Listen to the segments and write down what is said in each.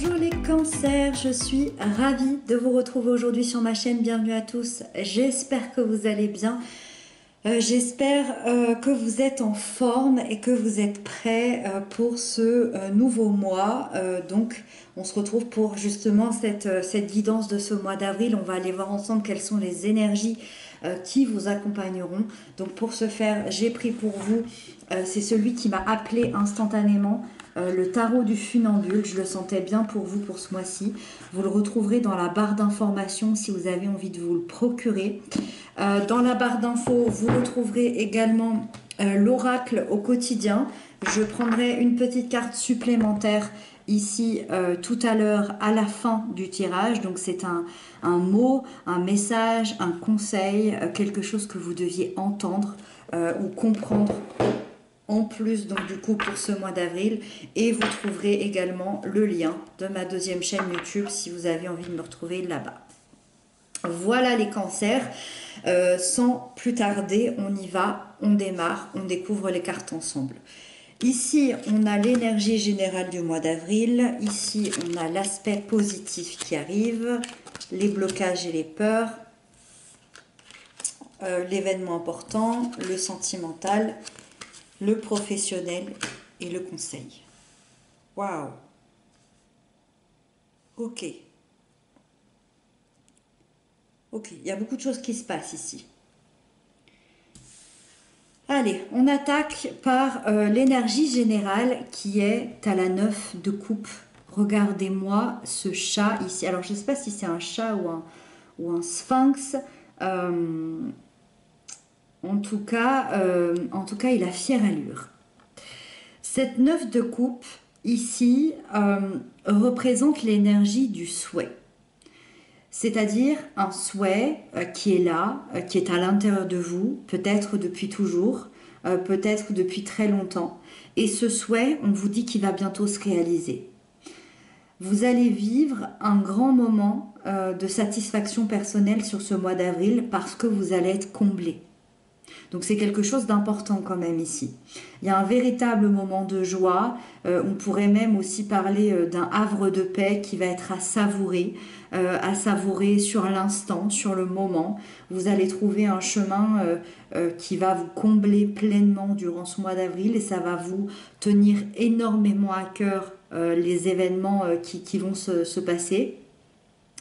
Bonjour les cancers, je suis ravie de vous retrouver aujourd'hui sur ma chaîne. Bienvenue à tous, j'espère que vous allez bien. J'espère que vous êtes en forme et que vous êtes prêts pour ce nouveau mois. Donc on se retrouve pour justement cette guidance de ce mois d'avril. On va aller voir ensemble quelles sont les énergies qui vous accompagneront. Donc pour ce faire, j'ai pris pour vous, c'est celui qui m'a appelé instantanément, le tarot du funambule. Je le sentais bien pour vous pour ce mois-ci. Vous le retrouverez dans la barre d'informations si vous avez envie de vous le procurer. Dans la barre d'infos, vous retrouverez également l'oracle au quotidien. Je prendrai une petite carte supplémentaire ici tout à l'heure à la fin du tirage. Donc c'est un mot, un message, un conseil, quelque chose que vous deviez entendre ou comprendre en plus, donc du coup pour ce mois d'avril. Et vous trouverez également le lien de ma deuxième chaîne YouTube si vous avez envie de me retrouver là-bas. Voilà les cancers, sans plus tarder, on y va, on démarre, on découvre les cartes ensemble. Ici, on a l'énergie générale du mois d'avril, ici on a l'aspect positif qui arrive, les blocages et les peurs, l'événement important, le sentimental, le professionnel et le conseil. Waouh! Ok. Ok, il y a beaucoup de choses qui se passent ici. Allez, on attaque par l'énergie générale qui est à la 9 de coupe. Regardez-moi ce chat ici. Alors, je ne sais pas si c'est un chat ou un sphinx. En tout cas, il a fière allure. Cette 9 de coupe, ici, représente l'énergie du souhait. C'est-à-dire un souhait qui est là, qui est à l'intérieur de vous, peut-être depuis toujours, peut-être depuis très longtemps. Et ce souhait, on vous dit qu'il va bientôt se réaliser. Vous allez vivre un grand moment de satisfaction personnelle sur ce mois d'avril parce que vous allez être comblé. Donc c'est quelque chose d'important quand même ici. Il y a un véritable moment de joie. On pourrait même aussi parler d'un havre de paix qui va être à savourer sur l'instant, sur le moment. Vous allez trouver un chemin qui va vous combler pleinement durant ce mois d'avril et ça va vous tenir énormément à cœur les événements qui vont se passer.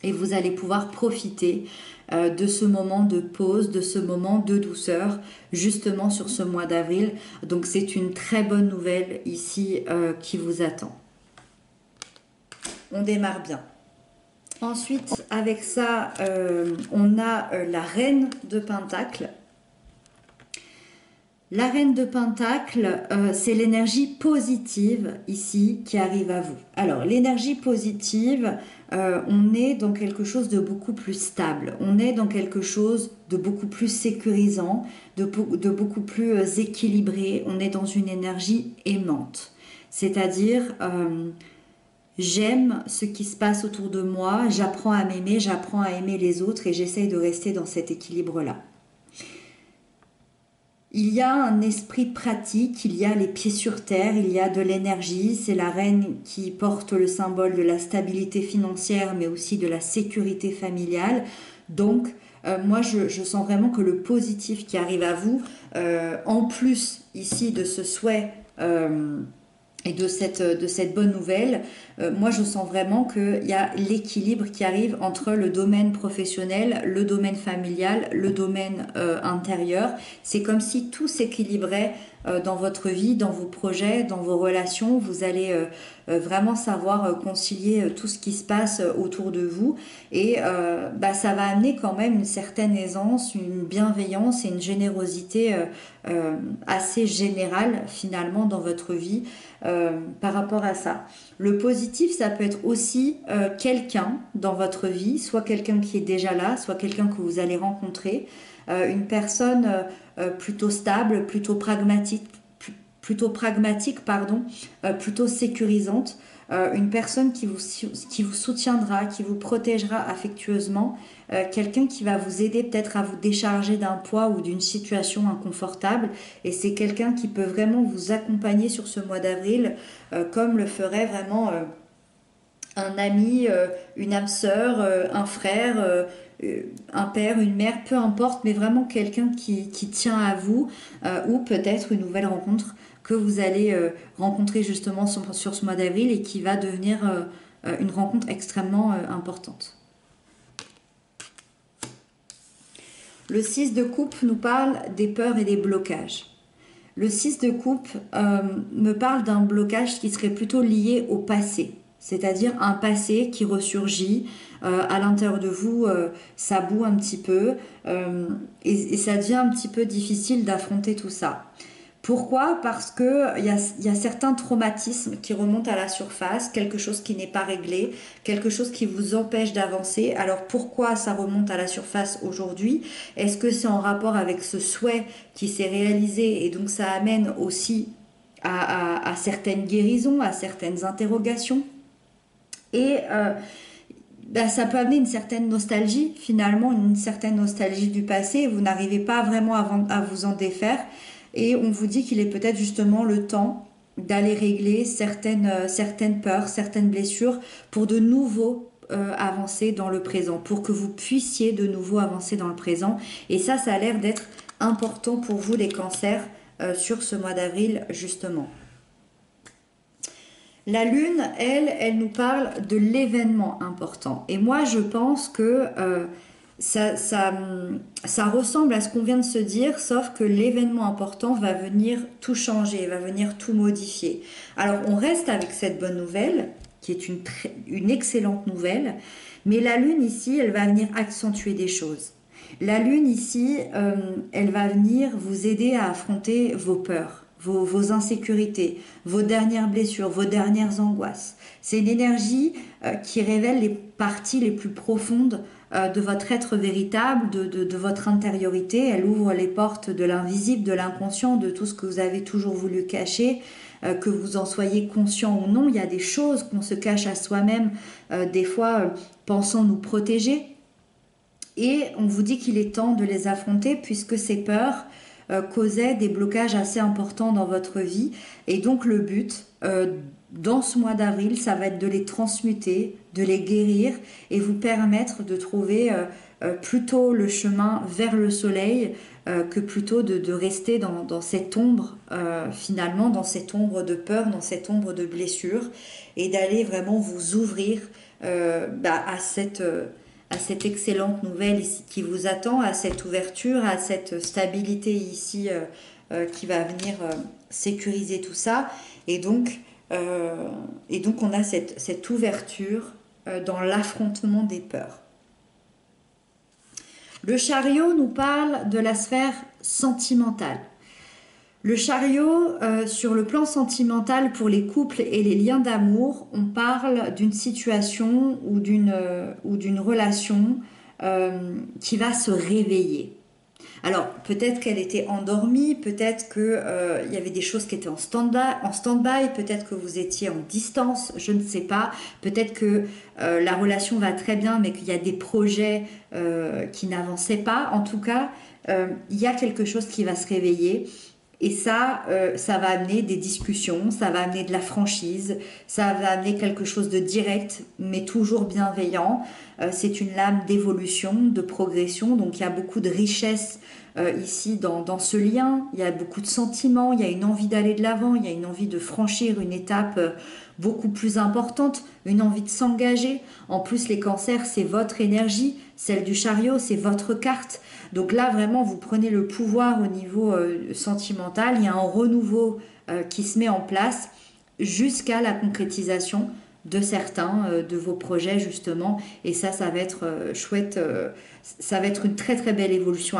Et vous allez pouvoir profiter de ce moment de pause, de ce moment de douceur, justement sur ce mois d'avril. Donc c'est une très bonne nouvelle ici qui vous attend. On démarre bien. Ensuite, avec ça, on a la reine de Pentacle. La reine de Pentacle, c'est l'énergie positive ici qui arrive à vous. Alors, l'énergie positive, on est dans quelque chose de beaucoup plus stable. On est dans quelque chose de beaucoup plus sécurisant, de beaucoup plus équilibré. On est dans une énergie aimante. C'est-à-dire, j'aime ce qui se passe autour de moi, j'apprends à m'aimer, j'apprends à aimer les autres et j'essaye de rester dans cet équilibre-là. Il y a un esprit pratique, il y a les pieds sur terre, il y a de l'énergie. C'est la reine qui porte le symbole de la stabilité financière, mais aussi de la sécurité familiale. Donc, moi, je sens vraiment que le positif qui arrive à vous, en plus ici de ce souhait et de cette bonne nouvelle, moi je sens vraiment qu'il y a l'équilibre qui arrive entre le domaine professionnel, le domaine familial, le domaine intérieur. C'est comme si tout s'équilibrait dans votre vie, dans vos projets, dans vos relations. Vous allez vraiment savoir concilier tout ce qui se passe autour de vous et ça va amener quand même une certaine aisance, une bienveillance et une générosité assez générale finalement dans votre vie par rapport à ça. Le positif, ça peut être aussi quelqu'un dans votre vie, soit quelqu'un qui est déjà là, soit quelqu'un que vous allez rencontrer, une personne plutôt stable, plutôt pragmatique, plutôt sécurisante, une personne qui vous soutiendra, qui vous protégera affectueusement, quelqu'un qui va vous aider peut-être à vous décharger d'un poids ou d'une situation inconfortable, et c'est quelqu'un qui peut vraiment vous accompagner sur ce mois d'avril comme le ferait vraiment un ami, une âme sœur, un frère, un père, une mère, peu importe, mais vraiment quelqu'un qui tient à vous, ou peut-être une nouvelle rencontre que vous allez rencontrer justement sur ce mois d'avril et qui va devenir une rencontre extrêmement importante. Le 6 de coupe nous parle des peurs et des blocages. Le 6 de coupe me parle d'un blocage qui serait plutôt lié au passé, c'est-à-dire un passé qui ressurgit à l'intérieur de vous, ça boue un petit peu et ça devient un petit peu difficile d'affronter tout ça. Pourquoi? Parce qu'il y a certains traumatismes qui remontent à la surface, quelque chose qui n'est pas réglé, quelque chose qui vous empêche d'avancer. Alors pourquoi ça remonte à la surface aujourd'hui? Est-ce que c'est en rapport avec ce souhait qui s'est réalisé et donc ça amène aussi à certaines guérisons, à certaines interrogations? Et ça peut amener une certaine nostalgie, finalement, une certaine nostalgie du passé. Vous n'arrivez pas vraiment à vous en défaire. Et on vous dit qu'il est peut-être justement le temps d'aller régler certaines peurs, certaines blessures pour de nouveau avancer dans le présent, pour que vous puissiez de nouveau avancer dans le présent. Et ça a l'air d'être important pour vous les cancers sur ce mois d'avril justement. La lune, elle nous parle de l'événement important. Et moi, je pense que ça ressemble à ce qu'on vient de se dire, sauf que l'événement important va venir tout changer, va venir tout modifier. Alors, on reste avec cette bonne nouvelle, qui est une excellente nouvelle, mais la lune ici, elle va venir accentuer des choses. La lune ici, elle va venir vous aider à affronter vos peurs. Vos insécurités, vos dernières blessures, vos dernières angoisses. C'est une énergie qui révèle les parties les plus profondes de votre être véritable, de votre intériorité. Elle ouvre les portes de l'invisible, de l'inconscient, de tout ce que vous avez toujours voulu cacher, que vous en soyez conscient ou non. Il y a des choses qu'on se cache à soi-même, des fois pensant nous protéger. Et on vous dit qu'il est temps de les affronter puisque ces peurs causait des blocages assez importants dans votre vie. Et donc le but, dans ce mois d'avril, ça va être de les transmuter, de les guérir et vous permettre de trouver plutôt le chemin vers le soleil que plutôt de rester dans cette ombre, finalement, dans cette ombre de peur, dans cette ombre de blessure et d'aller vraiment vous ouvrir à cette excellente nouvelle ici qui vous attend, à cette ouverture, à cette stabilité ici qui va venir sécuriser tout ça. Et donc on a cette ouverture dans l'affrontement des peurs. Le chariot nous parle de la sphère sentimentale. Le chariot, sur le plan sentimental pour les couples et les liens d'amour, on parle d'une situation ou d'une relation qui va se réveiller. Alors, peut-être qu'elle était endormie, peut-être qu'il y avait des choses qui étaient en stand-by, peut-être que vous étiez en distance, je ne sais pas. Peut-être que la relation va très bien, mais qu'il y a des projets qui n'avançaient pas. En tout cas, il y a quelque chose qui va se réveiller. Et ça va amener des discussions, ça va amener de la franchise, ça va amener quelque chose de direct, mais toujours bienveillant. C'est une lame d'évolution, de progression, donc il y a beaucoup de richesse ici dans ce lien. Il y a beaucoup de sentiments, il y a une envie d'aller de l'avant, il y a une envie de franchir une étape beaucoup plus importante, une envie de s'engager. En plus, les cancers, c'est votre énergie, celle du chariot, c'est votre carte. Donc là, vraiment, vous prenez le pouvoir au niveau sentimental. Il y a un renouveau qui se met en place jusqu'à la concrétisation de certains de vos projets, justement. Et ça va être chouette. Ça va être une très, très belle évolution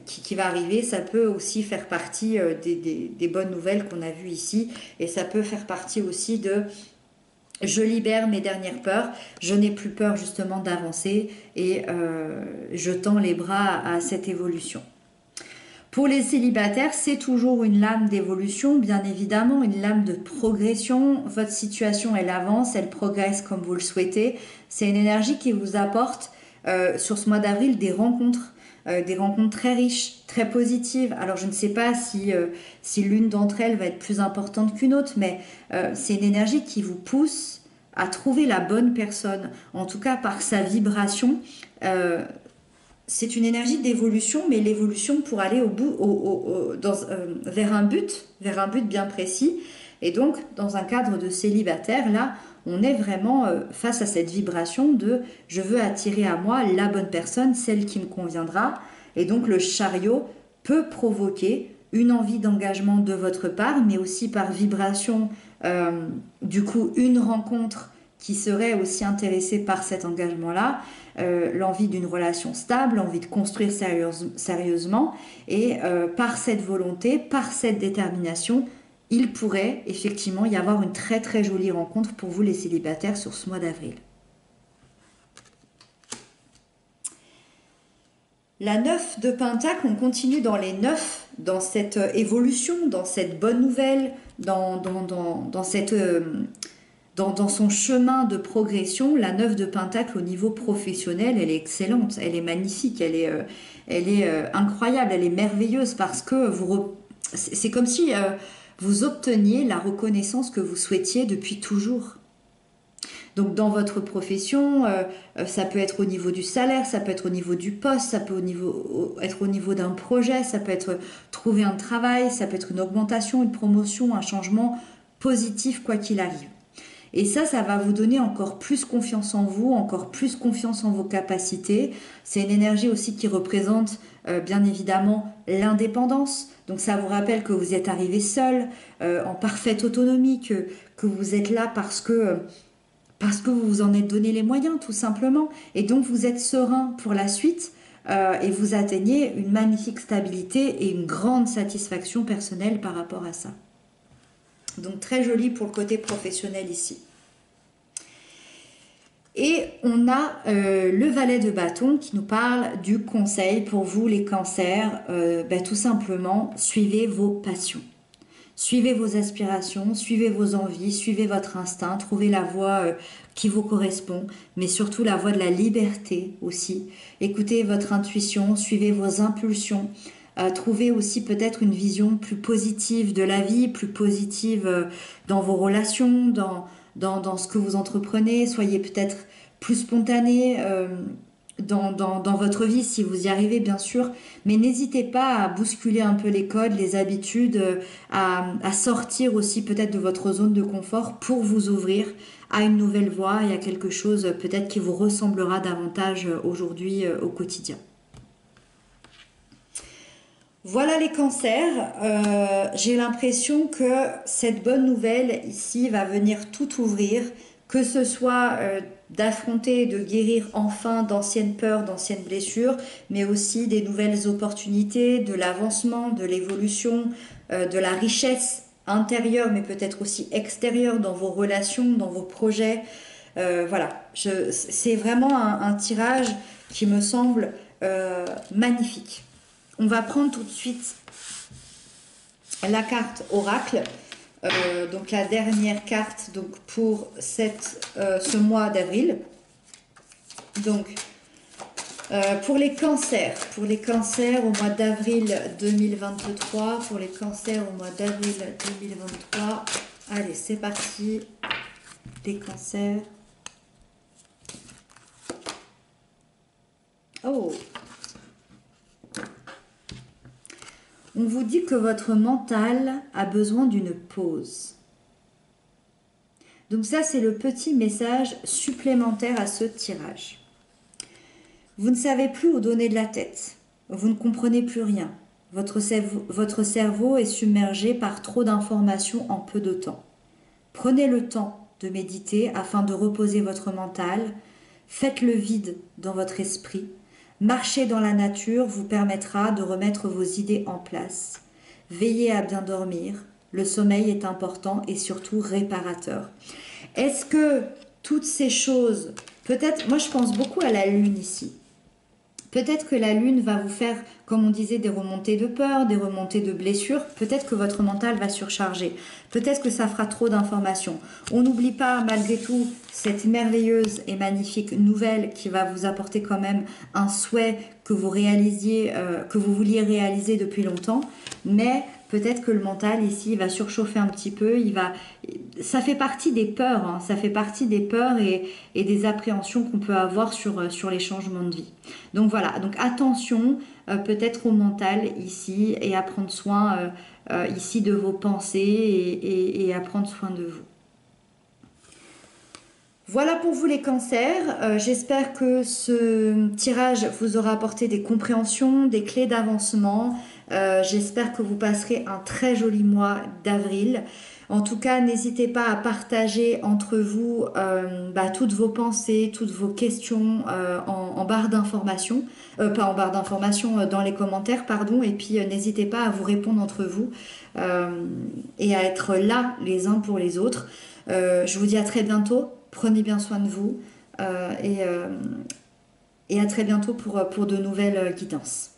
qui va arriver. Ça peut aussi faire partie des bonnes nouvelles qu'on a vues ici. Et ça peut faire partie aussi de... Je libère mes dernières peurs, je n'ai plus peur justement d'avancer et je tends les bras à cette évolution. Pour les célibataires, c'est toujours une lame d'évolution, bien évidemment, une lame de progression. Votre situation, elle avance, elle progresse comme vous le souhaitez. C'est une énergie qui vous apporte sur ce mois d'avril des rencontres très riches, très positives. Alors je ne sais pas si l'une d'entre elles va être plus importante qu'une autre, mais c'est une énergie qui vous pousse à trouver la bonne personne, en tout cas par sa vibration. C'est une énergie d'évolution, mais l'évolution pour aller au bout, vers un but bien précis. Et donc, dans un cadre de célibataire, là, on est vraiment face à cette vibration de je veux attirer à moi la bonne personne, celle qui me conviendra. Et donc, le chariot peut provoquer une envie d'engagement de votre part, mais aussi par vibration, du coup, une rencontre qui serait aussi intéressée par cet engagement-là, l'envie d'une relation stable, l'envie de construire sérieusement, et par cette volonté, par cette détermination, il pourrait effectivement y avoir une très très jolie rencontre pour vous les célibataires sur ce mois d'avril. La 9 de Pentacle, on continue dans les 9, dans cette évolution, dans cette bonne nouvelle, dans son chemin de progression. La 9 de Pentacle au niveau professionnel, elle est excellente, elle est magnifique, elle est incroyable, elle est merveilleuse parce que c'est comme si vous obteniez la reconnaissance que vous souhaitiez depuis toujours. Donc dans votre profession, ça peut être au niveau du salaire, ça peut être au niveau du poste, ça peut être au niveau d'un projet, ça peut être trouver un travail, ça peut être une augmentation, une promotion, un changement positif quoi qu'il arrive. Et ça va vous donner encore plus confiance en vous, encore plus confiance en vos capacités. C'est une énergie aussi qui représente bien évidemment l'indépendance. Donc ça vous rappelle que vous êtes arrivé seul, en parfaite autonomie, que vous êtes là parce que vous vous en êtes donné les moyens tout simplement. Et donc vous êtes serein pour la suite et vous atteignez une magnifique stabilité et une grande satisfaction personnelle par rapport à ça. Donc très joli pour le côté professionnel ici. Et on a le valet de bâton qui nous parle du conseil pour vous les cancers. Tout simplement, suivez vos passions. Suivez vos aspirations, suivez vos envies, suivez votre instinct, trouvez la voie qui vous correspond, mais surtout la voie de la liberté aussi. Écoutez votre intuition, suivez vos impulsions. Trouvez aussi peut-être une vision plus positive de la vie, plus positive dans vos relations, dans ce que vous entreprenez. Soyez peut-être plus spontané dans votre vie si vous y arrivez bien sûr. Mais n'hésitez pas à bousculer un peu les codes, les habitudes, à sortir aussi peut-être de votre zone de confort pour vous ouvrir à une nouvelle voie et à quelque chose peut-être qui vous ressemblera davantage aujourd'hui au quotidien. Voilà les cancers, j'ai l'impression que cette bonne nouvelle ici va venir tout ouvrir, que ce soit d'affronter, de guérir enfin d'anciennes peurs, d'anciennes blessures, mais aussi des nouvelles opportunités, de l'avancement, de l'évolution, de la richesse intérieure, mais peut-être aussi extérieure dans vos relations, dans vos projets. Voilà, c'est vraiment un tirage qui me semble magnifique. On va prendre tout de suite la carte oracle, donc la dernière carte donc pour ce mois d'avril. Donc pour les cancers au mois d'avril 2023, pour les cancers au mois d'avril 2023, allez c'est parti, les cancers. Oh! On vous dit que votre mental a besoin d'une pause. Donc ça, c'est le petit message supplémentaire à ce tirage. Vous ne savez plus où donner de la tête. Vous ne comprenez plus rien. Votre cerveau est submergé par trop d'informations en peu de temps. Prenez le temps de méditer afin de reposer votre mental. Faites le vide dans votre esprit. Marcher dans la nature vous permettra de remettre vos idées en place. Veillez à bien dormir. Le sommeil est important et surtout réparateur. Est-ce que toutes ces choses, peut-être, moi je pense beaucoup à la lune ici. Peut-être que la lune va vous faire, comme on disait, des remontées de peur, des remontées de blessures. Peut-être que votre mental va surcharger. Peut-être que ça fera trop d'informations. On n'oublie pas, malgré tout, cette merveilleuse et magnifique nouvelle qui va vous apporter quand même un souhait que vous réalisiez, que vous vouliez réaliser depuis longtemps. Mais peut-être que le mental ici il va surchauffer un petit peu, ça fait partie des peurs, hein, ça fait partie des peurs et des appréhensions qu'on peut avoir sur les changements de vie. Donc voilà, donc attention peut-être au mental ici et à prendre soin ici de vos pensées et à prendre soin de vous. Voilà pour vous les cancers. J'espère que ce tirage vous aura apporté des compréhensions, des clés d'avancement. J'espère que vous passerez un très joli mois d'avril. En tout cas, n'hésitez pas à partager entre vous toutes vos pensées, toutes vos questions en barre d'informations. Pas en barre d'informations, dans les commentaires, pardon. Et puis, n'hésitez pas à vous répondre entre vous et à être là les uns pour les autres. Je vous dis à très bientôt. Prenez bien soin de vous et à très bientôt pour de nouvelles guidances.